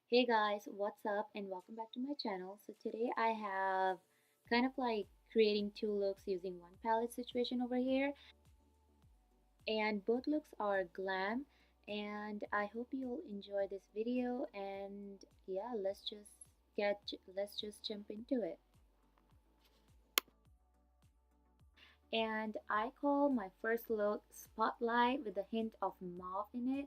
Hey guys, what's up and welcome back to my channel. So today I have kind of like creating two looks using one palette situation over here, and both looks are glam, and I hope you'll enjoy this video. And yeah, let's just jump into it. And I call my first look Spotlight with a hint of mauve in it,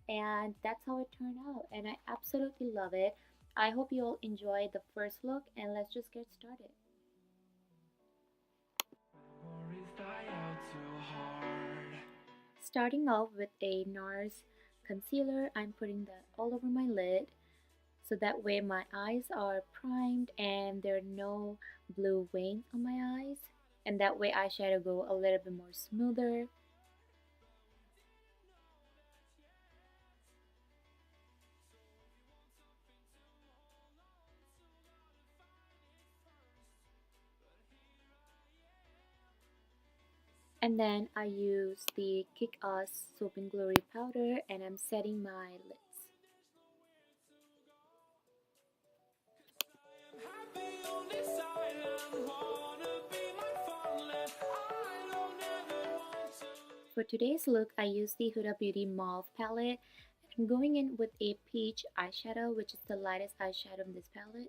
and that's how it turned out, and I absolutely love it. I hope you all enjoy the first look, and let's just get started. Starting off with a NARS concealer, I'm putting that all over my lid so that way my eyes are primed and there are no blue veins on my eyes, and that way eyeshadow go a little bit more smoother. And then I use the Kick Ass Soap and Glory powder and I'm setting my lips. For today's look, I use the Huda Beauty Mauve palette. I'm going in with a peach eyeshadow, which is the lightest eyeshadow in this palette.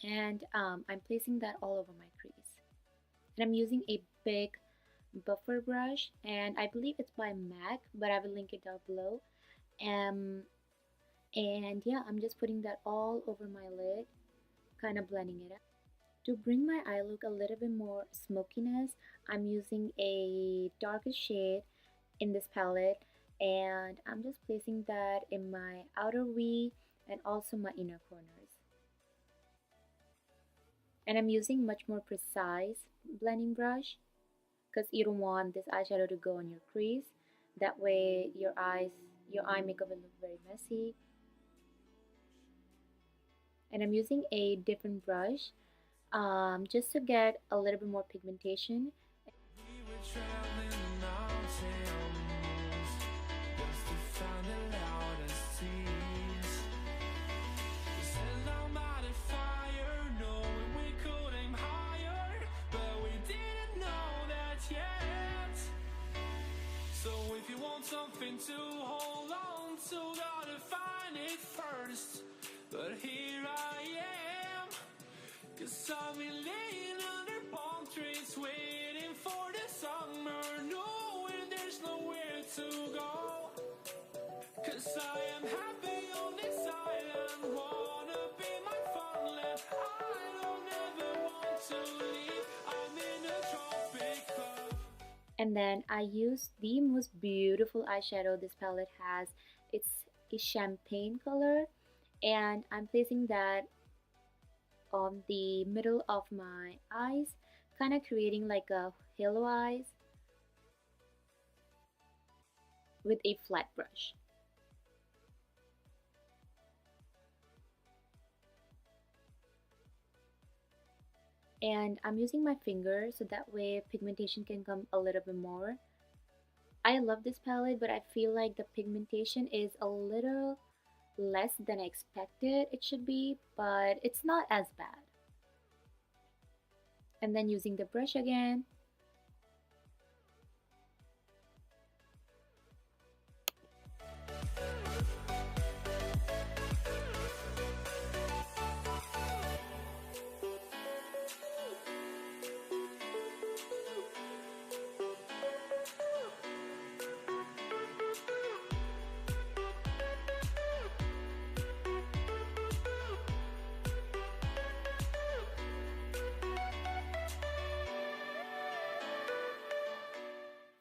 And I'm placing that all over my crease. And I'm using a big buffer brush, and I believe it's by MAC, but I will link it down below. Um, and yeah, I'm just putting that all over my lid, kind of blending it up. To bring my eye look a little bit more smokiness, I'm using a darker shade in this palette, and I'm just placing that in my outer V and also my inner corners. And I'm using much more precise blending brush because you don't want this eyeshadow to go on your crease. That way your eye makeup will look very messy. And I'm using a different brush just to get a little bit more pigmentation. Something to hold on to, gotta find it first. But here I am, 'cause I've been laying under palm trees, waiting for the summer, knowing there's nowhere to go. 'Cause I am happy on this island, wanna be my farmland. I don't ever want to leave, I'm in a tropic club. And then I use the most beautiful eyeshadow this palette has. It's a champagne color, and I'm placing that on the middle of my eyes, kind of creating like a halo eyes with a flat brush. And I'm using my finger so that way pigmentation can come a little bit more. I love this palette, but I feel like the pigmentation is a little less than I expected it should be, but it's not as bad. And then using the brush again.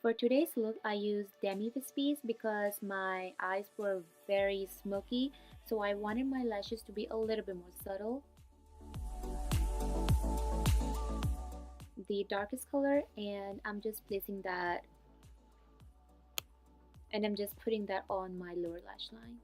For today's look, I used Demi Wispies because my eyes were very smoky, so I wanted my lashes to be a little bit more subtle. The darkest color, and I'm just placing that, and I'm just putting that on my lower lash line.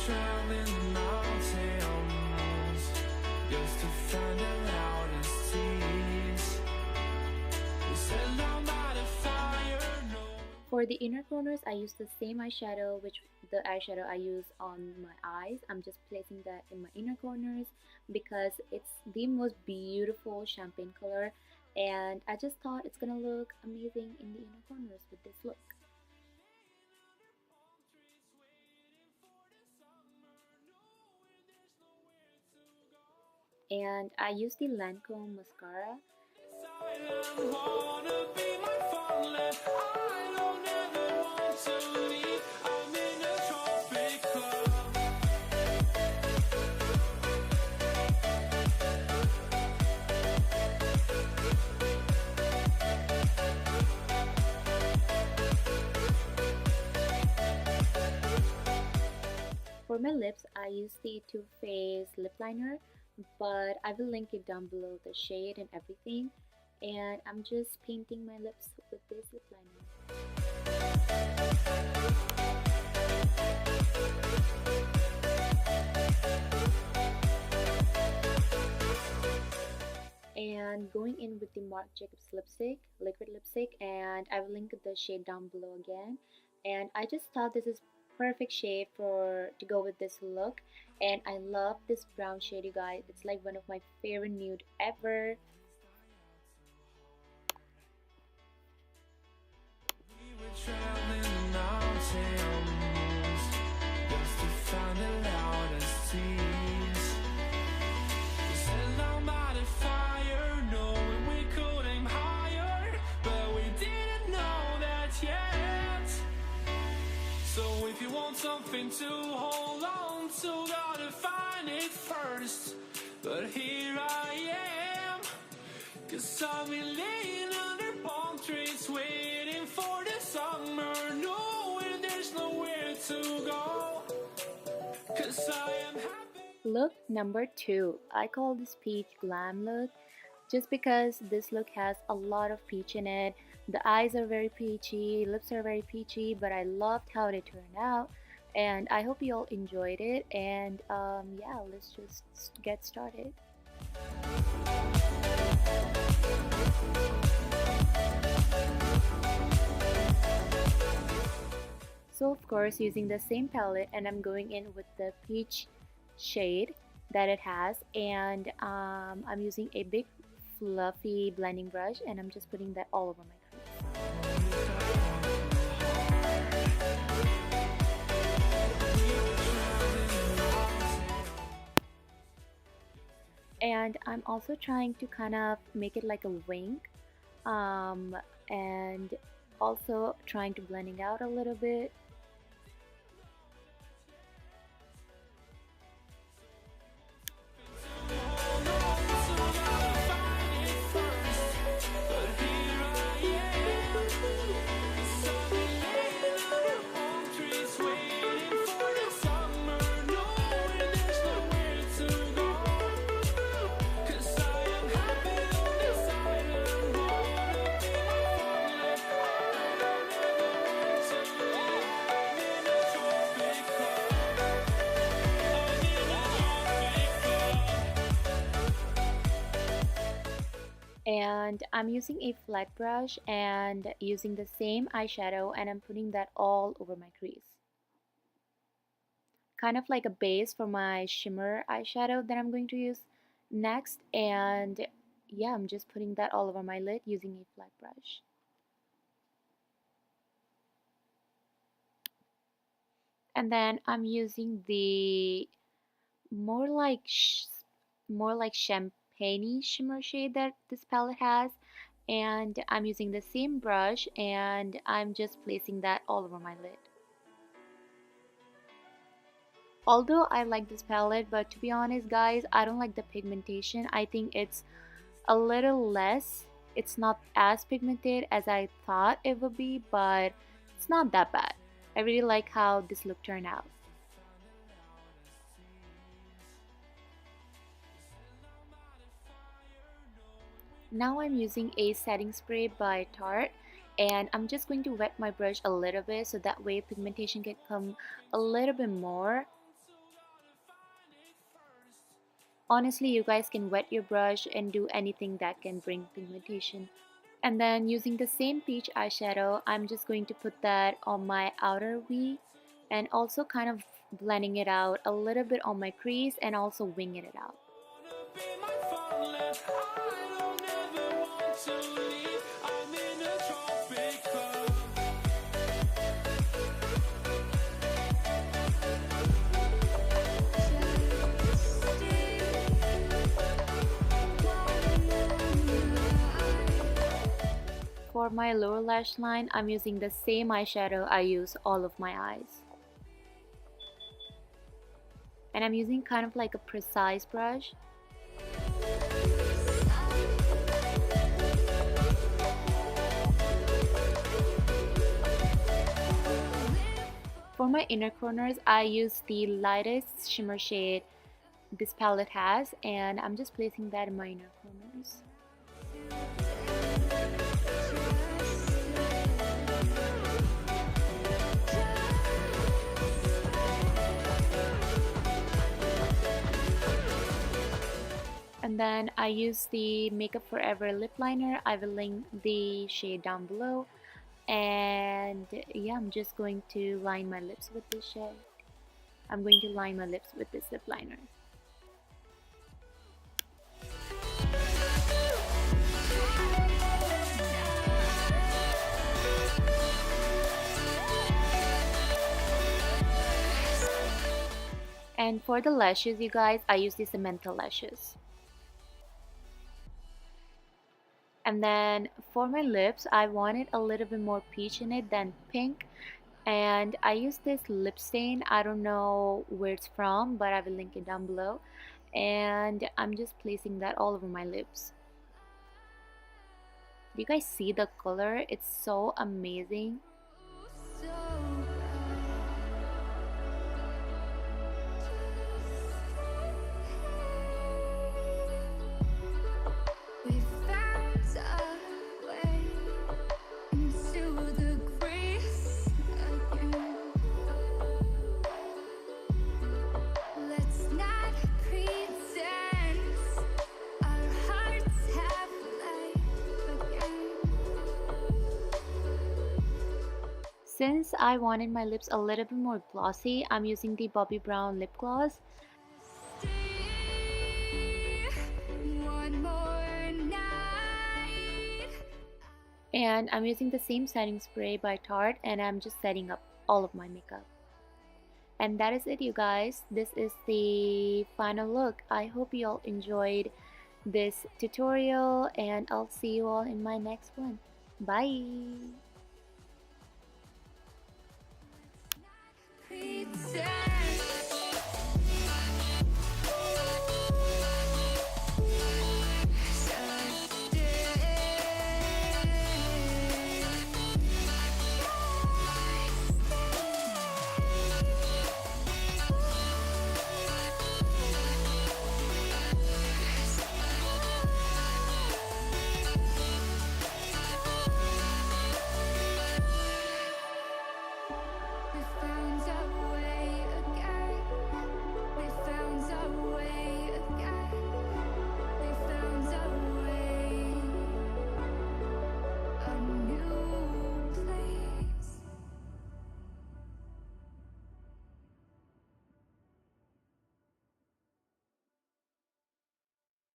traveling the mountains just to find the loudest tears. We sat down by the fire. For the inner corners, I use the same eyeshadow, which the eyeshadow I use on my eyes. I'm just placing that in my inner corners because it's the most beautiful champagne color, and I just thought it's gonna look amazing in the inner corners with this look. And I use the Lancome mascara. For my lips, I use the Too Faced lip liner, but I will link it down below, the shade and everything. And I'm just painting my lips with this lip liner. And going in with the Marc Jacobs lipstick, liquid lipstick, and I will link the shade down below again. And I just thought this is perfect shade for to go with this look, and I love this brown shade, you guys. It's like one of my favorite nude ever. We were traveling the mountains just to find the loudest tears. We sat down by the fire, knowing we could aim higher, but we didn't know that yet. So if you want something to hold on to, gotta find it first. But here I am, 'cause I've been laying under palm trees, waiting for the summer, knowing there's nowhere to go. 'Cause I am happy. Look number 2. I call this peach glam look just because this look has a lot of peach in it. The eyes are very peachy, lips are very peachy, but I loved how they turned out, and I hope you all enjoyed it. And yeah, let's just get started. So of course, using the same palette, and I'm going in with the peach shade that it has, and I'm using a big fluffy blending brush, and I'm just putting that all over my crease. And I'm also trying to kind of make it like a wink, and also trying to blending out a little bit. And I'm using a flat brush and using the same eyeshadow, and I'm putting that all over my crease. Kind of like a base for my shimmer eyeshadow that I'm going to use next. And yeah, I'm just putting that all over my lid using a flat brush. And then I'm using the more like champagne shimmer shade that this palette has, and I'm using the same brush, and I'm just placing that all over my lid. Although I like this palette, but to be honest guys, I don't like the pigmentation. I think it's a little less. It's not as pigmented as I thought it would be, but it's not that bad. I really like how this look turned out. Now I'm using a setting spray by Tarte, and I'm just going to wet my brush a little bit so that way pigmentation can come a little bit more. Honestly, you guys can wet your brush and do anything that can bring pigmentation. And then using the same peach eyeshadow, I'm just going to put that on my outer V and also kind of blending it out a little bit on my crease and also winging it out. Be my farmland. I don't ever want to leave. I'm in a tropic club. For my lower lash line, I'm using the same eyeshadow I use all of my eyes. And I'm using kind of like a precise brush. For my inner corners, I use the lightest shimmer shade this palette has, and I'm just placing that in my inner corners. And then I use the Makeup Forever lip liner. I will link the shade down below. And yeah, I'm just going to line my lips with this shade. I'm going to line my lips with this lip liner. And for the lashes, you guys, I use the Samantha lashes. And then for my lips, I wanted a little bit more peach in it than pink. And I use this lip stain. I don't know where it's from, but I will link it down below. And I'm just placing that all over my lips. Do you guys see the color? It's so amazing. Since I wanted my lips a little bit more glossy, I'm using the Bobbi Brown lip gloss. And I'm using the same setting spray by Tarte, and I'm just setting up all of my makeup. And that is it, you guys. This is the final look. I hope you all enjoyed this tutorial, and I'll see you all in my next one. Bye! Pretend